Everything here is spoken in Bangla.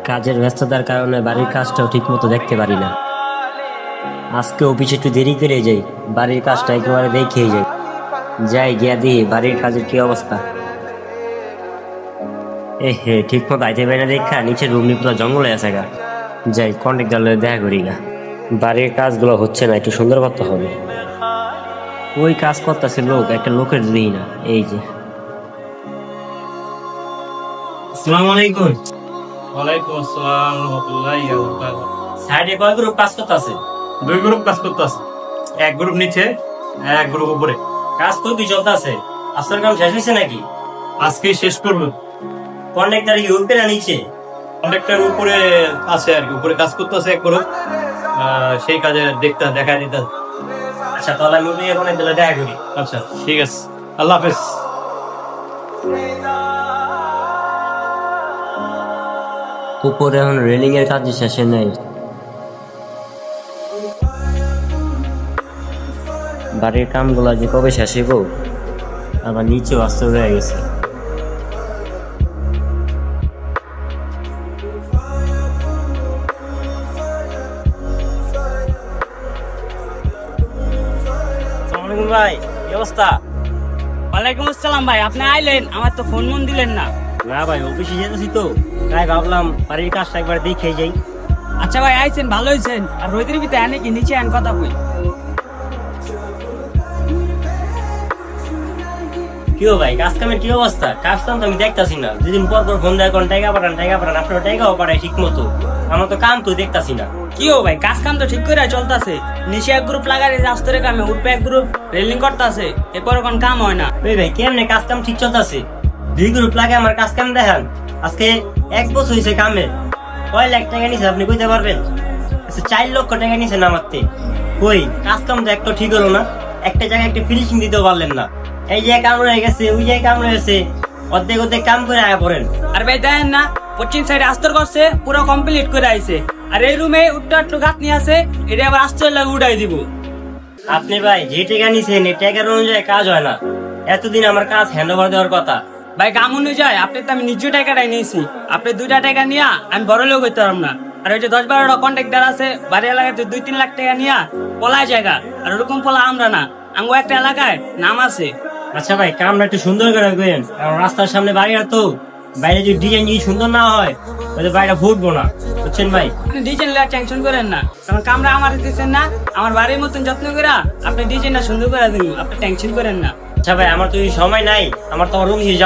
কাজের ব্যস্ততার কারণে বাড়ির কাজটাও ঠিক মতো দেখতে পারি না। আজকে অফিসে একটু দেরি করে যাই, বাড়ির কাজটা একেবারে দেখেই যাই। যাই গিয়া দিই বাড়ির কাজের কি অবস্থা। হে ঠিক মতো আইতে পারি না দেখা নিচের রুম পুরো জঙ্গলে আছে গা। যাই কন্ট্রাক্টর দেখা করি গা। বাড়ির কাজগুলো হচ্ছে না, একটু সুন্দর করতে হবে। ওই কাজ করতেছে লোক, একটা লোকের দিই না। এই যে আসসালামু আলাইকুম। ওয়ালাইকুম আসসালাম রাহমাতুল্লাহি ওয়া বারাকাতুহু। সাইডে কয় গ্রুপ কাজ করতেছে? দুই গ্রুপ কাজ করতেছে, এক গ্রুপ নিচে, এক গ্রুপ উপরে। কাজ তো কি চলতেছে? আপনার কাম শেষ হয়েছে নাকি? আজকে শেষ করব। কন্ট্রাক্টর কি উপরে না নিচে? কন্ট্রাক্টর উপরে আছে আর কি, উপরে কাজ করতেছে এক গ্রুপ, সেই কাজে দেখা দিতে। আচ্ছা তাহলে আমি উপরে এখন একবেলা দেখা করি। আচ্ছা ঠিক আছে, আল্লাহ হাফেজ। উপরে এখন রেলিং এর কাজ শেষে নেই। বাড়ির কামগুলো যে কবে শেষ হইব, আবার নিচেও আস্তে রয়ে গেছে। ভাই কি অবস্থা? ওয়ালাইকুম আসসালাম ভাই, আপনি আইলেন, আমার তো ফোন মন দিলেন না। না ভাই অফিসে যেতেছি তো, তাই ভাবলাম বাড়ির কাজটা একবার দেখে যাই। আচ্ছা ভাই আইছেন, ভালো হয়েছেন। আর রোদের ভিতরে আনে কি নিচে আন কথা কই। কি ভাই কাজ কামের কি অবস্থা? কাজ কাম তো আমি দেখতাছি না, দুদিন পর পর ফোন দেয় কোন টাকা পাঠান আপনার টাকাও পাঠায় ঠিক মতো, আমার তো কাম তো দেখতাছি না। কি ভাই কাজ কাম তো ঠিক করে চলতেছে, নিচে এক গ্রুপ লাগাই রাস্তারে কামে, উঠবে এক গ্রুপ রেলিং করতেছে, এরপর কোন কাম হয় না। ওই ভাই কেমনে কাজ কাম ঠিক চলতেছে? দুই গ্রুপ লাগে আমার কাজ কাম দেখান। আজকে 1 বছর হয়েছে কামে, কয় লাখ টাকা নিছে আপনি কইতে পারবেন? আচ্ছা 4 লক্ষ টাকা নিছেন আমার থেকে। কই কাজ কাম তো একটা ঠিক হলো না, একটা জায়গায় একটা ফিনিশিং দিতে পারলেন না। এই যে কাম রয়ে গেছে, ওই জায়গায় কাম রয়েছে, অর্ধেক কাম করে আয়া পড়েন। আর ভাই দেখেন না, পশ্চিম সাইডে আস্তর করছে, পুরো কমপ্লিট করে আইছে। আর এই রুমে উঠটা একটু গাত নিয়ে আছে, এটা আবার আস্তর লাগে উঠাই দিব। আপনি ভাই যে টাকা নিছেন এই টাকার অনুযায়ী কাজ হয় না। এতদিন আমার কাজ হ্যান্ড ওভার দেওয়ার কথা। ভাই কাম অনুযায়ী আপনি তো আমি নিজে টাকাটাই নিয়েছি, আপনি 2টা টাকা নিয়া আমি বড় লোক হইতে পারলাম না। আর ওই যে 10-12টা কন্ট্রাক্টর আছে বাড়ি এলাকাতে 2-3 লাখ টাকা নিয়া পলায় জায়গা, আর ওরকম পলা আমরা না, আমগো একটা এলাকায় নাম আছে। আচ্ছা ভাই কামটা একটু সুন্দর করে করেন, কারণ রাস্তার সামনে বাড়ি, আর তো বাইরে যদি ডিজাইন যদি সুন্দর না হয় তাহলে বাড়িটা ফুটবো না, বুঝছেন ভাই? আপনি ডিজাইন টেনশন করেন না, কারণ কামরা আমার দিতেছেন না, আমার বাড়ির মতন যত্ন করে আপনি ডিজাইনটা সুন্দর করে দিন, আপনি টেনশন করেন না। আচ্ছা ভাই আমার তো সময় নাই, আমার তো রুম যাওয়া